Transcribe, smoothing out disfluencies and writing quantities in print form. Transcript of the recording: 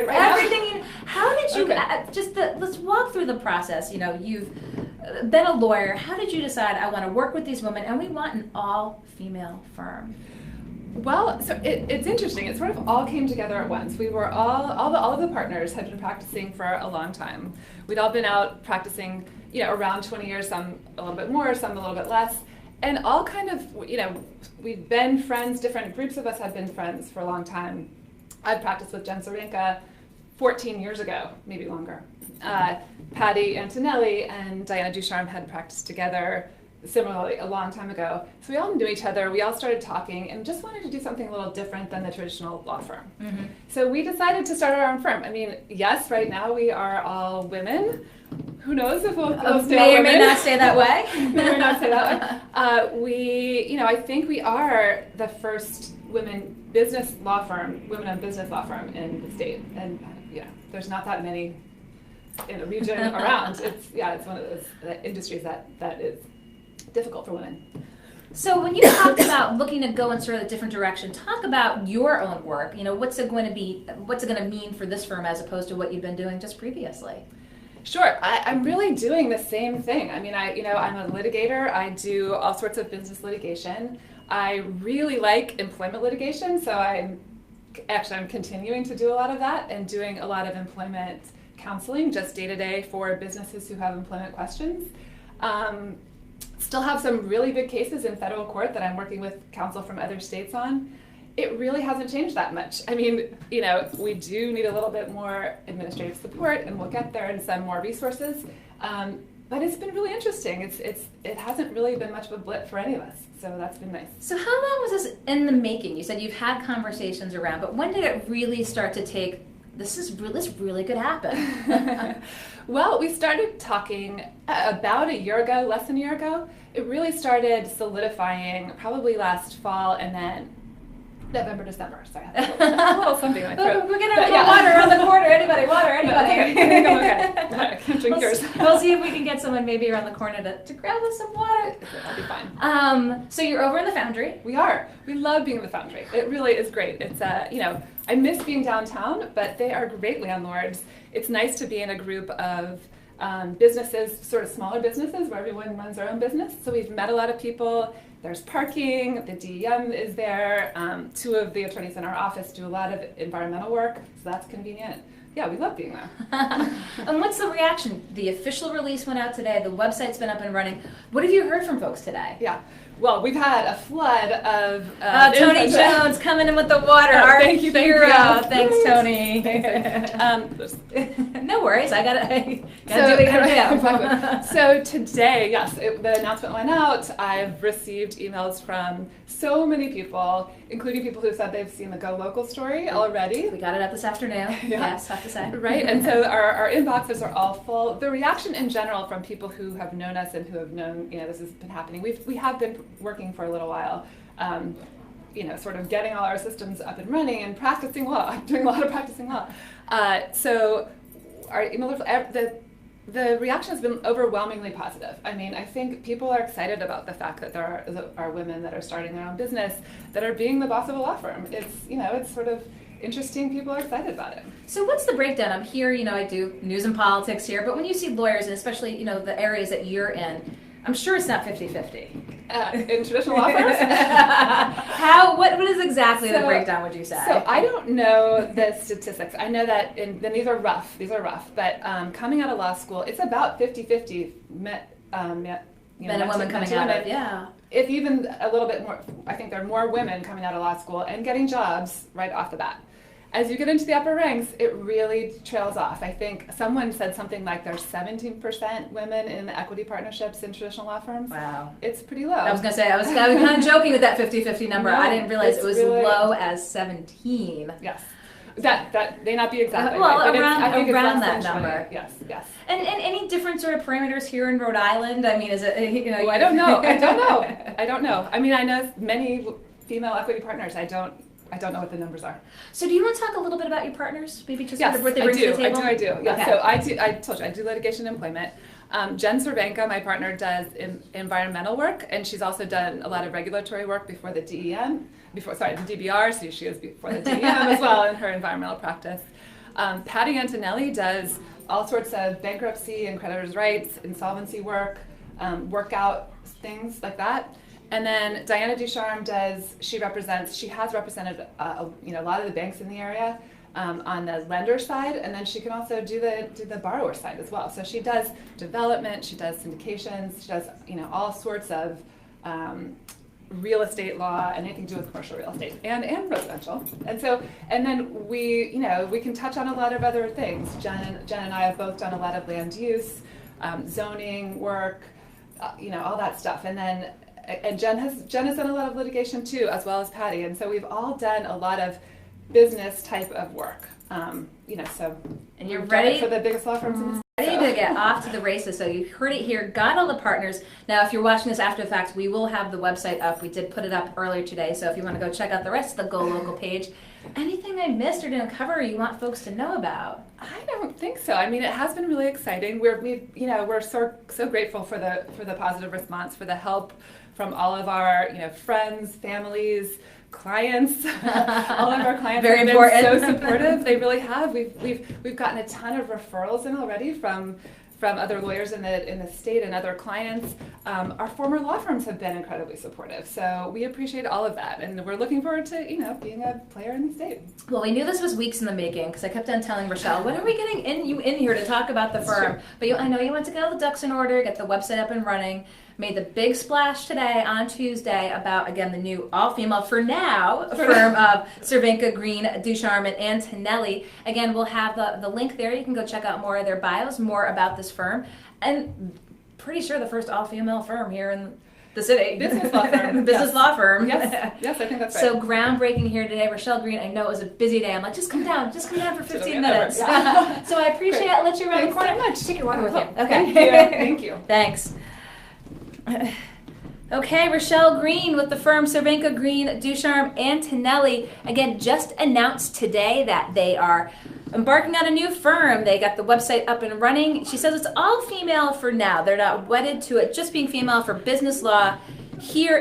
right Everything. How did you, Okay. let's walk through the process. You've been a lawyer. How did you decide, I want to work with these women and we want an all-female firm? Well, so it's interesting. It sort of all came together at once. We were all of the partners had been practicing for a long time. We'd all been out practicing, around 20 years, some a little bit more, some a little bit less, and all kind of, we've been friends. Different groups of us had been friends for a long time. I practiced with Jen Cervenka 14 years ago, maybe longer. Patty Antonelli and Diana Ducharme had practiced together similarly a long time ago. So we all knew each other, we all started talking and just wanted to do something a little different than the traditional law firm. Mm-hmm. So we decided to start our own firm. I mean, yes, right now we are all women. Who knows if we'll stay may or women. may not stay that way. May or may not stay that way. I think we are the first women-owned business law firm in the state. And there's not that many in the region around. It's one of those industries that is difficult for women. So when you talked about looking to go in sort of a different direction, talk about your own work. What's it going to mean for this firm as opposed to what you've been doing just previously? Sure, I'm really doing the same thing. I mean, I'm a litigator. I do all sorts of business litigation. I really like employment litigation, so I'm continuing to do a lot of that and doing a lot of employment counseling, just day to day for businesses who have employment questions. Still have some really big cases in federal court that I'm working with counsel from other states on. It really hasn't changed that much. I mean, we do need a little bit more administrative support, and we'll get there and some more resources. But it's been really interesting. It hasn't really been much of a blip for any of us, so that's been nice. So how long was this in the making? You said you've had conversations around, but when did it really start to take, this really could happen? Well, we started talking about a year ago, less than a year ago. It really started solidifying probably last fall, and then November, December. Sorry, I have a little something in my throat. We're getting a little water around the corner. Anybody? Water? Anybody? I think I'm okay. I can't drink yours. We'll see if we can get someone maybe around the corner to grab us some water. That'll be fine. So you're over in the Foundry. We are. We love being in the Foundry. It really is great. It's I miss being downtown, but they are great landlords. It's nice to be in a group of businesses, sort of smaller businesses where everyone runs their own business. So we've met a lot of people. There's parking, the DEM is there. Two of the attorneys in our office do a lot of environmental work, so that's convenient. Yeah, we love being there. And what's the reaction? The official release went out today. The website's been up and running. What have you heard from folks today? Yeah. Well, we've had a flood of Tony Jones coming in with the water. Our thank you, hero. Thanks, Tony. No worries. I gotta do what you gotta do. So today, yes, the announcement went out. I've received emails from so many people, including people who said they've seen the Go Local story already. We got it up this afternoon. Yeah. Yes, have to say. Right, and so our inboxes are all full. The reaction in general from people who have known us and who have known, this has been happening. We have been working for a little while, sort of getting all our systems up and running and practicing law. I'm doing a lot of practicing law. So our email, the reaction has been overwhelmingly positive. I mean, I think people are excited about the fact that there are women that are starting their own business, that are being the boss of a law firm. It's sort of interesting. People are excited about it. So what's the breakdown? I'm here, I do news and politics here, but when you see lawyers, and especially, the areas that you're in, I'm sure it's not 50-50. In traditional law firms? What is exactly the breakdown, would you say? So I don't know the statistics. I know that, these are rough, but coming out of law school, it's about 50-50 men and women coming out of it, yeah. If even a little bit more, I think there are more women coming out of law school and getting jobs right off the bat. As you get into the upper ranks, it really trails off. I think someone said something like there's 17% women in equity partnerships in traditional law firms. Wow. It's pretty low. I was going to say, I was kind of joking with that 50-50 number. No, I didn't realize it was really low as 17. Yes. That may not be exactly well, right. around that number. Yes. And any different sort of parameters here in Rhode Island? I mean, is it, Oh, I don't know. I don't know. I mean, I know many female equity partners. I don't know what the numbers are. So do you want to talk a little bit about your partners? Maybe just yes, what they bring to the table? I do. Yeah. Okay. So I told you, I do litigation and employment. Jen Cervenka, my partner, does environmental work, and she's also done a lot of regulatory work before the DEM, the DBR, so she is before the DEM as well in her environmental practice. Patty Antonelli does all sorts of bankruptcy and creditors' rights, insolvency work, workout things like that. And then Diana Ducharme she has represented a lot of the banks in the area on the lender side, and then she can also do the borrower side as well. So she does development, she does syndications, she does all sorts of real estate law and anything to do with commercial real estate and residential. And then we can touch on a lot of other things. Jen and I have both done a lot of land use, zoning work, all that stuff. And Jen has done a lot of litigation too, as well as Patty. And so we've all done a lot of business type of work. So and you're ready for the biggest law firms in the state. Ready to get off to the races. So you heard it here, got all the partners. Now, if you're watching this after the fact, we will have the website up. We did put it up earlier today. So if you want to go check out the rest of the Go Local page, anything I missed or didn't cover you want folks to know about? I don't think so. I mean, it has been really exciting. We're so grateful for the positive response, for the help from all of our friends, families, clients. All of our clients Very have important. been so supportive. They really have. We've gotten a ton of referrals in already from other lawyers in the state and other clients. Our former law firms have been incredibly supportive. So we appreciate all of that, and we're looking forward to being a player in the state. Well, we knew this was weeks in the making because I kept on telling Rachelle, when are we getting you in here to talk about the firm? But I know you want to get all the ducks in order, get the website up and running. Made the big splash today on Tuesday about, again, the new all-female, for now, firm of Cervenka, Green, Ducharme, and Antonelli. Again, we'll have the link there. You can go check out more of their bios, more about this firm. And pretty sure the first all-female firm here in the city. Business law firm. Business law firm. Yes, I think that's right. So groundbreaking here today. Rachelle Green, I know it was a busy day. I'm like, just come down for 15 minutes. Yeah. So I appreciate it. I'll let you run the corner. Thanks so much. Take your water with you. Okay. Thank you. Thanks. Okay, Rachelle Green with the firm Cervenka, Green, Ducharme, Antonelli. Again, just announced today that they are embarking on a new firm. They got the website up and running. She says it's all female for now. They're not wedded to it just being female for business law here